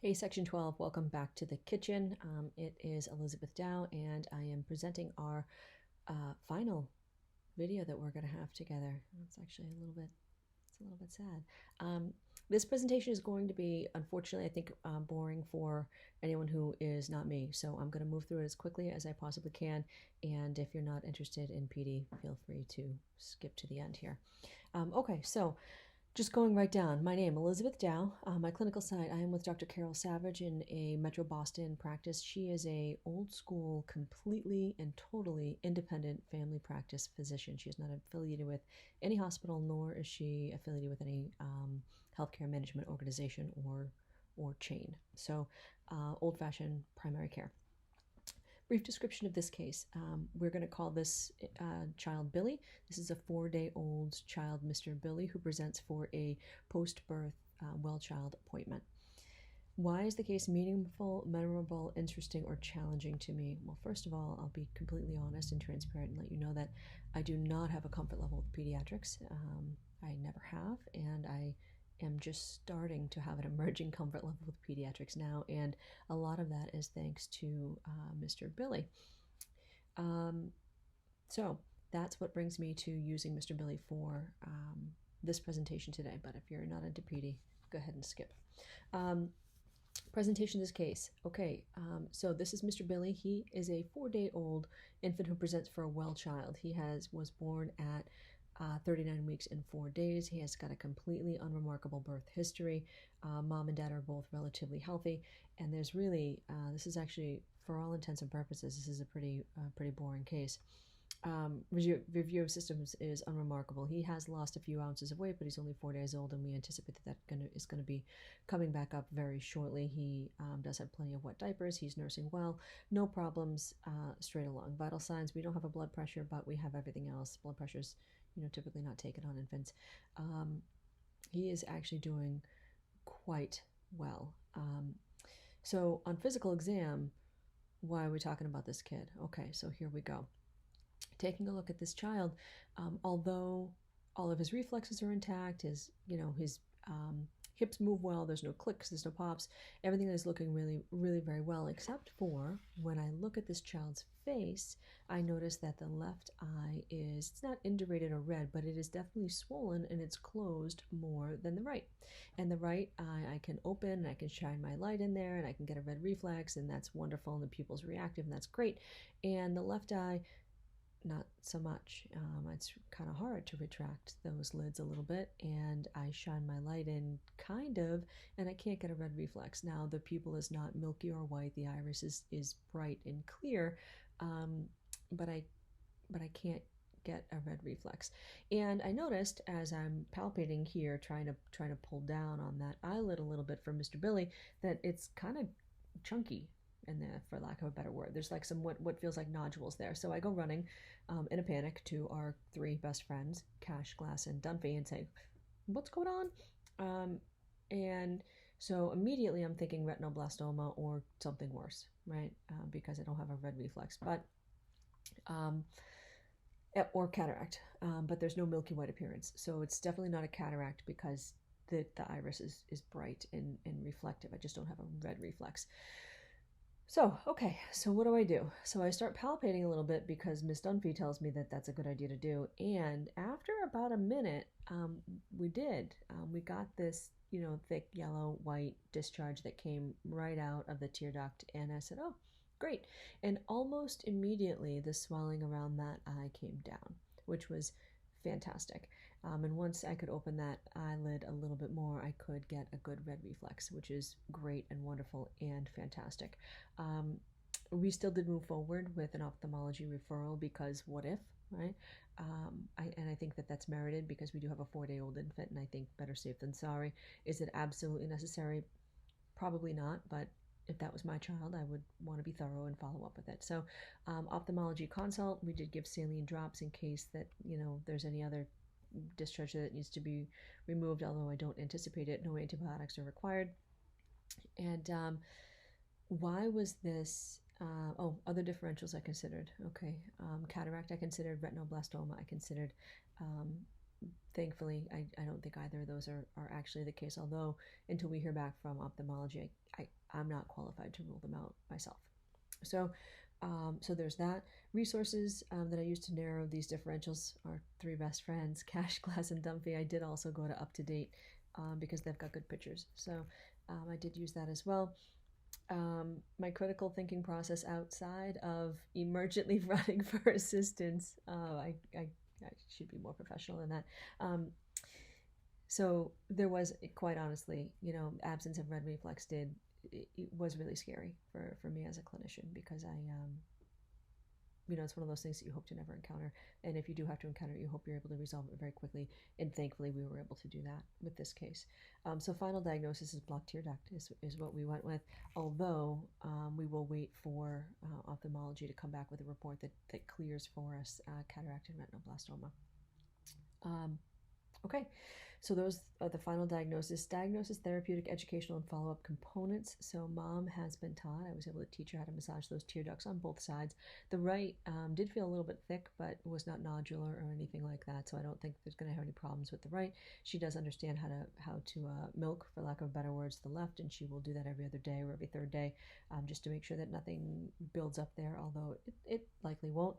Hey, Section 12, welcome back to the kitchen. It is Elizabeth Dow, and I am presenting our final video that we're going to have together. It's actually it's a little bit sad. This presentation is going to be, unfortunately, I think, boring for anyone who is not me. So I'm going to move through it as quickly as I possibly can. And if you're not interested in PD, feel free to skip to the end here. Okay, so just going right down, my name, Elizabeth Dow. My clinical site, I am with Dr. Carol Savage in a Metro Boston practice. She is a old school, completely and totally independent family practice physician. She is not affiliated with any hospital, nor is she affiliated with any healthcare management organization or chain. So old-fashioned primary care. Brief description of this case. We're going to call this child Billy. This is a 4-day-old child, Mr. Billy, who presents for a post-birth well child appointment. Why is the case meaningful, memorable, interesting, or challenging to me? Well, first of all, I'll be completely honest and transparent and let you know that I do not have a comfort level with pediatrics. I never have, and I am just starting to have an emerging comfort level with pediatrics now, and a lot of that is thanks to Mr. Billy. So that's what brings me to using Mr. Billy for this presentation today, but if you're not into PD, go ahead and skip. Presentation of this case. Okay, so this is Mr. Billy. He is a 4-day-old infant who presents for a well child. He was born at 39 weeks and 4 days. He has got a completely unremarkable birth history. Mom and dad are both relatively healthy, and there's really, this is actually, for all intents and purposes, this is a pretty boring case. Review of systems is unremarkable. He has lost a few ounces of weight, but he's only 4 days old, and we anticipate that is going to be coming back up very shortly. He does have plenty of wet diapers. He's nursing well. No problems straight along. Vital signs, we don't have a blood pressure, but we have everything else. Blood pressure's typically not taken on infants. He is actually doing quite well. So on physical exam, why are we talking about this kid? Okay, so here we go. Taking a look at this child, although all of his reflexes are intact, his hips move well, there's no clicks, there's no pops, everything is looking really very well, except for when I look at this child's face, I notice that the left eye it's not indurated or red, but it is definitely swollen and it's closed more than the right. And the right eye I can open and I can shine my light in there and I can get a red reflex, and that's wonderful, and the pupil's reactive and that's great. And the left eye, not so much. It's kind of hard to retract those lids a little bit, and I shine my light in kind of, and I can't get a red reflex. Now the pupil is not milky or white, the iris is bright and clear, but I can't get a red reflex. And I noticed as I'm palpating here, trying to pull down on that eyelid a little bit for Mr. Billy, that it's kind of chunky in there, for lack of a better word. There's like some what feels like nodules there. So I go running in a panic to our 3 best friends, Cash, Glass, and Dunphy, and say, what's going on? And so immediately I'm thinking retinoblastoma or something worse, right? Because I don't have a red reflex, but or cataract, but there's no milky white appearance. So it's definitely not a cataract because the iris is bright and reflective. I just don't have a red reflex. So, okay, so what do? So I start palpating a little bit because Miss Dunphy tells me that that's a good idea to do. And after about a minute, we got this, thick yellow-white discharge that came right out of the tear duct. And I said, oh, great. And almost immediately, the swelling around that eye came down, which was fantastic. And once I could open that eyelid a little bit more, I could get a good red reflex, which is great and wonderful and fantastic. We still did move forward with an ophthalmology referral because what if, right? I think that's merited because we do have a 4-day-old infant, and I think better safe than sorry. Is it absolutely necessary? Probably not, but if that was my child, I would want to be thorough and follow up with it. So ophthalmology consult, we did give saline drops in case that, there's any other discharge that needs to be removed, although I don't anticipate it. No antibiotics are required. And why was this? Other differentials I considered. Okay, cataract I considered, retinoblastoma I considered, thankfully, I don't think either of those are actually the case, although until we hear back from ophthalmology, I'm not qualified to rule them out myself. So, so there's that. Resources that I use to narrow these differentials are three best friends, Cash, Glass, and Dumpy. I did also go to Up to Date because they've got good pictures. So I did use that as well. My critical thinking process outside of emergently running for assistance. I should be more professional than that. So there was, quite honestly, absence of red reflex it was really scary for me as a clinician because it's one of those things that you hope to never encounter. And if you do have to encounter it, you hope you're able to resolve it very quickly. And thankfully, we were able to do that with this case. So final diagnosis is blocked tear duct is what we went with, although we will wait for ophthalmology to come back with a report that clears for us cataract and retinoblastoma. Okay, so those are the final diagnosis, therapeutic, educational, and follow-up components. So mom has been taught. I was able to teach her how to massage those tear ducts on both sides. The right did feel a little bit thick, but was not nodular or anything like that. So I don't think there's going to have any problems with the right. She does understand how to milk, for lack of better words, the left, and she will do that every other day or every third day, just to make sure that nothing builds up there. Although it likely won't.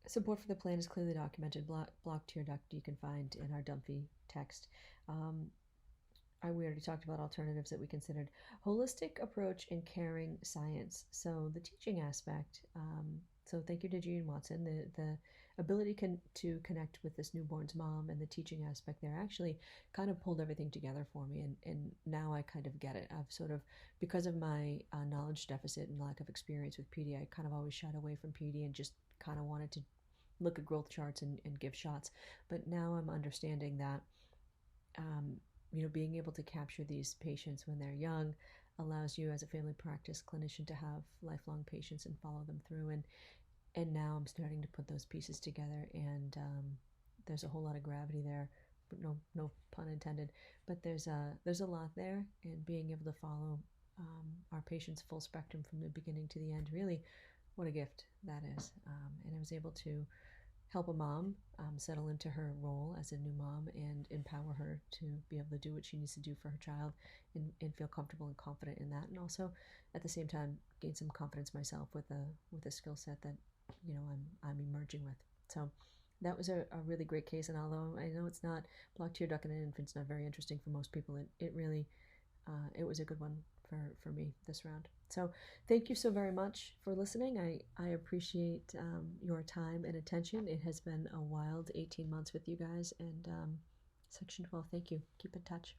Support for the plan is clearly documented. Blocked tear duct you can find in our Dumpy text. We already talked about alternatives that we considered. Holistic approach in caring science. So the teaching aspect. So thank you to Gene Watson. The ability to connect with this newborn's mom and the teaching aspect there actually kind of pulled everything together for me. And now I kind of get it. I've sort of, because of my knowledge deficit and lack of experience with PD, I kind of always shied away from PD and just kind of wanted to look at growth charts and give shots. But now I'm understanding that, being able to capture these patients when they're young allows you as a family practice clinician to have lifelong patients and follow them through. And now I'm starting to put those pieces together, and there's a whole lot of gravity there. No pun intended. But there's a lot there, and being able to follow our patients full spectrum from the beginning to the end, really, what a gift that is. And I was able to help a mom settle into her role as a new mom and empower her to be able to do what she needs to do for her child and feel comfortable and confident in that. And also at the same time gain some confidence myself with a skill set that I'm emerging with. So that was a really great case. And although I know it's not, blocked tear duct in an infant's not very interesting for most people, it really it was a good one for me this round. So thank you so very much for listening. I appreciate your time and attention. It has been a wild 18 months with you guys. And Section 12, thank you. Keep in touch.